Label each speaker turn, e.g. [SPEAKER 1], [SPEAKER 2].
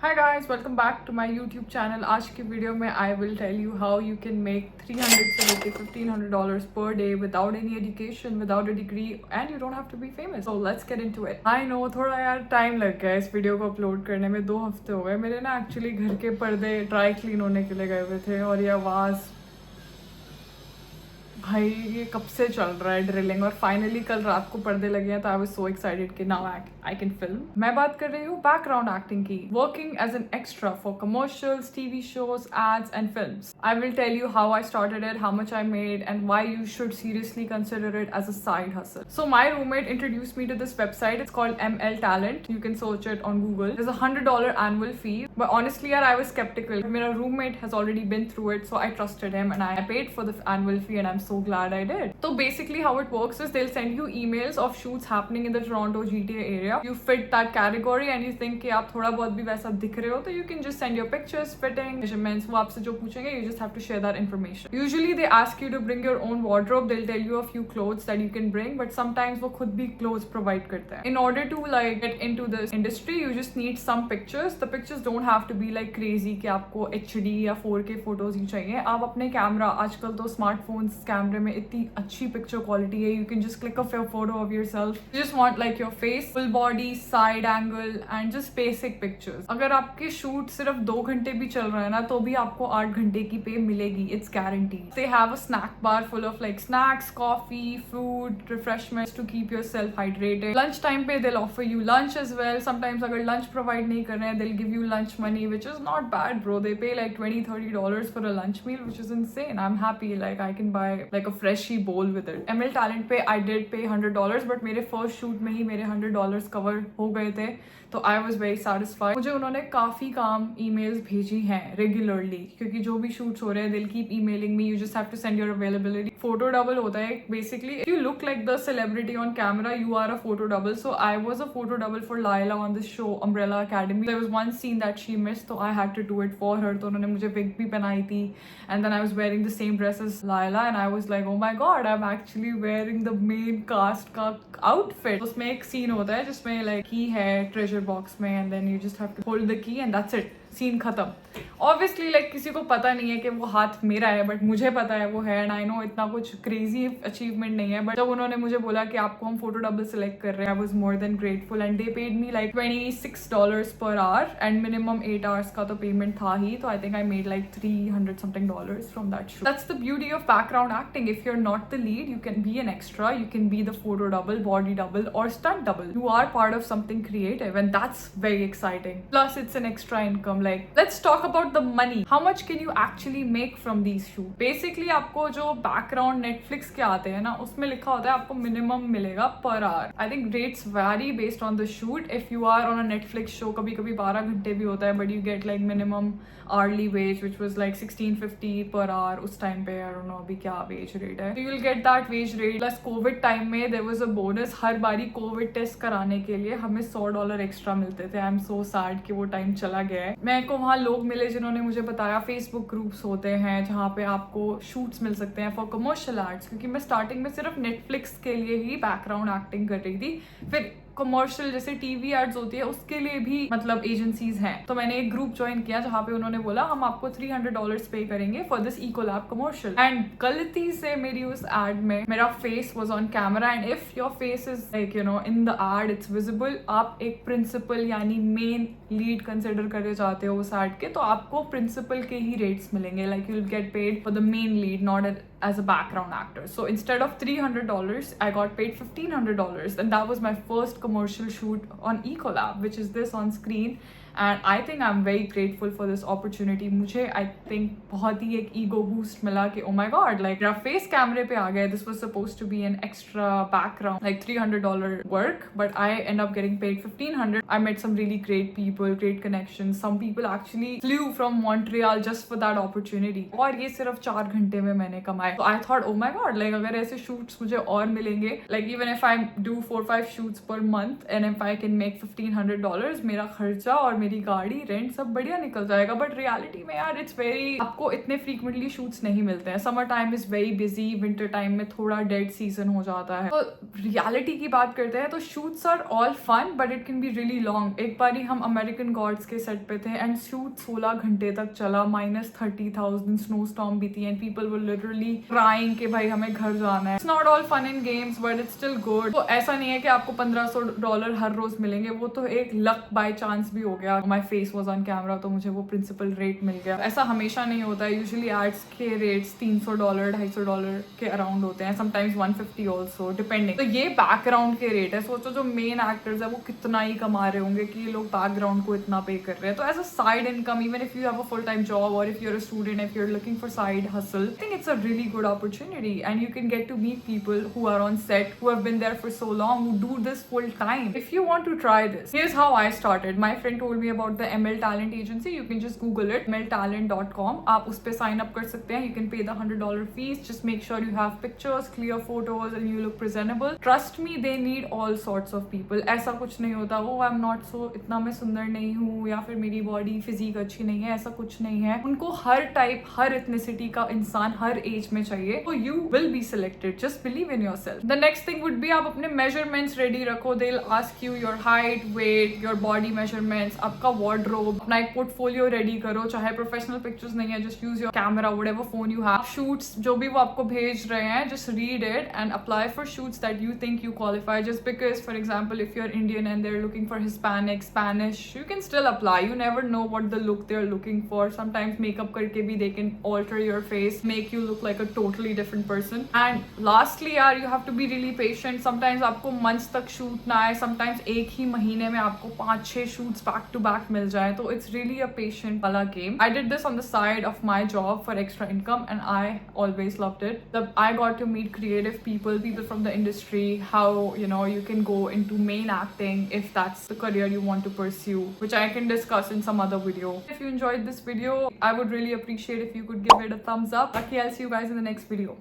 [SPEAKER 1] Hi guys, welcome back to my YouTube channel. आज की video में I will tell you how you can make 300 से लेके $1,500 per day without any education, without a degree, and you don't have to be famous. So let's get into it. I know थोड़ा यार time लग गया इस video को upload करने में, 2 हफ्ते हो गए मेरे ना एक्चुअली घर के पर्दे ड्राई क्लीन होने के लिए गए हुए थे और ये आवाज़ भाई ये कब से चल रहा है ड्रिलिंग और फाइनली कल रात को पर्दे लगे हैं तो आई वाज सो एक्साइटेड कि नाउ आई कैन फिल्म। मैं बात कर रही हूँ बैकग्राउंड एक्टिंग की, working as an extra for commercials, TV shows, ads and films. I will tell you how I started it, how much I made and why you should seriously consider it as a side hustle. So my roommate introduced me to this website, it's called ML Talent. You can search it on Google. There's a $100 annual fee, but honestly I was skeptical. My roommate has already been through it, so I trusted him and I paid for the annual fee and I'm so glad I did. So basically how it works is they'll send you emails of shoots happening in the Toronto GTA area. You fit that category and you think कि आप थोड़ा बहुत भी वैसा दिख रहे हो तो you can just send your pictures, fitting, measurements, वो आपसे जो पूछेंगे you just have to share that information. Usually they ask you to bring your own wardrobe. They'll tell you a few clothes that you can bring, but sometimes वो खुद भी clothes provide करते हैं. In order to like get into this industry, you just need some pictures. The pictures don't have to be like crazy कि आपको HD या 4K photos ही चाहिए. आप अपने कैमरा, आजकल तो स्मार्टफोन्स कैमरे में इतनी अच्छी पिक्चर क्वालिटी है, you can just click a photo of yourself. You just want like your face, full body, side angle and just basic pictures. अगर आपके शूट सिर्फ 2 घंटे भी चल रहा है ना तो भी आपको 8 घंटे की पे मिलेगी, it's guaranteed. They have a snack bar full of like snacks, coffee, food, refreshments to keep yourself hydrated. Lunch time पे they'll offer you lunch as well. Sometimes अगर lunch provide नहीं कर रहे हैं they'll give you lunch money, which is not bad bro. They pay like $20-30 for a lunch meal, which is insane. I'm happy like I can buy like a freshie bowl with it. ML Talent पे I did pay $100, but मेरे first shoot में ही मेरे $100 cover हो गए थे, तो I was very satisfied. मुझे उन्होंने काफ़ी काम emails भेजी हैं regularly, क्योंकि जो भी shoots हो रहे हैं they'll keep emailing me. You just have to send your availability. Photo double होता है basically. If you look like the celebrity on camera, you are a photo double. So I was a photo double for Laila on this show Umbrella Academy. There was one scene that she missed, so I had to do it for her. तो उन्होंने मुझे wig भी पहनाई थी, and then I was wearing the same dress as Laila, and I was like, oh my god, I'm actually wearing the main cast का outfit. उसमें एक scene होता है जिसमें like key है treasure box में, and then you just have to hold the key and that's it. Scene खत्म. Obviously like किसी को पता नहीं है कि वो हाथ मेरा है, बट मुझे पता है वो है, एंड आई नो इतना कुछ क्रेजी अचीवमेंट नहीं है, बट जब उन्होंने मुझे बोला कि आपको हम फोटो डबल सेलेक्ट कर रहे हैं, I was more than grateful and they paid me like $26 per hour and minimum 8 hours का तो पेमेंट था ही, तो I think I made like $300 something from that show. That's the beauty of background acting. If you are not the lead, you can be an extra, you can be the photo double, body double or stunt double. You are part of something creative and that's very exciting. Plus it's an extra income. Like let's talk about the money. How much can you actually make from these shoots? Basically आपको जो background Netflix के आते हैं ना उसमें लिखा होता है आपको minimum मिलेगा per hour. I think rates vary based on the shoot. If you are on a Netflix show, कभी कभी 12 घंटे भी होता है, but you get like minimum hourly wage which was like $16.50 per hour उस time पे. I don't know अभी क्या wage rate है. So you'll get that wage rate. Plus COVID time में there was a bonus. हर बारी COVID test कराने के लिए हमें $100 एक्स्ट्रा मिलते थे. I'm so sad कि वो टाइम चला गया है. मेरे को वहाँ लोग मिले जिन्होंने मुझे बताया फेसबुक ग्रुप्स होते हैं जहाँ पे आपको शूट्स मिल सकते हैं फॉर कमर्शियल एड्स, क्योंकि मैं स्टार्टिंग में सिर्फ नेटफ्लिक्स के लिए ही बैकग्राउंड एक्टिंग कर रही थी. फिर कमर्शियल जैसे टीवी एड्स होती है उसके लिए भी मतलब एजेंसीज हैं, तो मैंने एक ग्रुप ज्वाइन किया जहाँ पे उन्होंने बोला हम आपको $300 पे करेंगे for this Ecolab commercial. And गलती से मेरी उस एड में मेरा face was on camera, and if your face is like you know in the ad it's visible, आप एक प्रिंसिपल यानी मेन लीड कंसिडर करे जाते हो उस एड के, तो आपको प्रिंसिपल के ही रेट्स मिलेंगे. Like you will get paid for the main lead, not as a background actor. So instead of $300, I got paid $1,500, and that was my first commercial shoot on Ecolab, which is this on screen. And I think I'm very grateful for this opportunity. मुझे I think बहुत ही एक ego boost मिला कि oh my god, like मेरा face कैमरे पे आ गया. This was supposed to be an extra background, like $300 work, but I end up getting paid $1,500. I met some really great people, great connections. Some people actually flew from Montreal just for that opportunity. और ये सिर्फ 4 घंटे में मैंने कमाए. So I thought oh my god, like अगर ऐसे shoots मुझे और मिलेंगे, like even if I do 4-5 shoots per month and if I can make $1,500, मेरा खर्चा और मेरी गाड़ी, रेंट सब बढ़िया निकल जाएगा। बट रियलिटी में यार इट्स वेरी, आपको इतने फ्रीक्वेंटली शूट्स नहीं मिलते हैं। Summer time is very busy, winter time में थोड़ा डेड सीजन हो जाता है। तो रियलिटी की बात करते हैं तो shoots are all fun but it can be really long. एक बार ही हम अमेरिकन गॉड्स के सेट पे थे एंड शूट 16 घंटे तक चला, -30,000 स्नो स्टॉर्म भी थी and people were literally crying कि भाई हमें घर जाना है। It's not all fun in games but it's still good. तो ऐसा नहीं है कि आपको $1500 हर रोज मिलेंगे, वो तो एक लक बाय चांस भी हो गया। My face was on camera तो मुझे वो प्रिंसिपल रेट मिल गया। ऐसा हमेशा नहीं होता है। यूजुअली एड्स के रेट्स $300 $250 के अराउंड होते हैं, समटाइम्स 150 ऑल्सो डिपेंडिंग। तो ये बैकग्राउंड के रेट है। सोचो जो मेन एक्टर्स है वो कितना ही कमा रहे होंगे कि ये लोग बैकग्राउंड को इतना पे कर रहे हैं। तो as a side income, even if you have a full time job और if you are a student, if you are looking for side hustle, I think it's a really good opportunity and you can get to meet people who are on set, who have been there for so long, who do this full time. If you want to try this, here's how I started. My friend told me about the ML Talent Agency. You can just Google it, mltalent.com. आप उस पे sign up कर सकते हैं. You can pay the $100 fees. Just make sure you have pictures, clear photos and you look presentable. Trust me, they need all sorts of people. ऐसा कुछ नहीं होता वो I'm not so, इतना मैं सुंदर नहीं हूँ या फिर मेरी बॉडी फिजिक अच्छी नहीं है, ऐसा कुछ नहीं है। उनको हर टाइप, हर इथनिसिटी का इंसान हर एज में चाहिए। तो you will be selected, just believe in yourself. The next thing would be आप अपने मेजरमेंट्स रेडी रखो। They will ask you your height, weight, your body measurements, आपका वार्डरोब, अपना एक पोर्टफोलियो रेडी करो। चाहे प्रोफेशनल पिक्चर्स नहीं है, just use your camera, whatever phone you have. Shoots जो भी वो आपको भेज रहे हैं, just read it and apply for shoots that you think you qualify. Just because for example if you are Indian and they are looking for Hispanic, Spanish, you can still apply. You never know what the look they're looking for. Sometimes makeup karke bhi they can alter your face, make you look like a totally different person. And lastly yaar, you have to be really patient. Sometimes aapko months tak shoot na aaye, sometimes ek hi mahine mein aapko 5-6 shoots back to back mil jaye. So it's really a patient wala game. I did this on the side of my job for extra income and I always loved it. I got to meet creative people from the industry, how you can go into main acting if that's the career you want to pursue, which I can discuss in some other video. If you enjoyed this video, I would really appreciate if you could give it a thumbs up. Okay, I'll see you guys in the next video.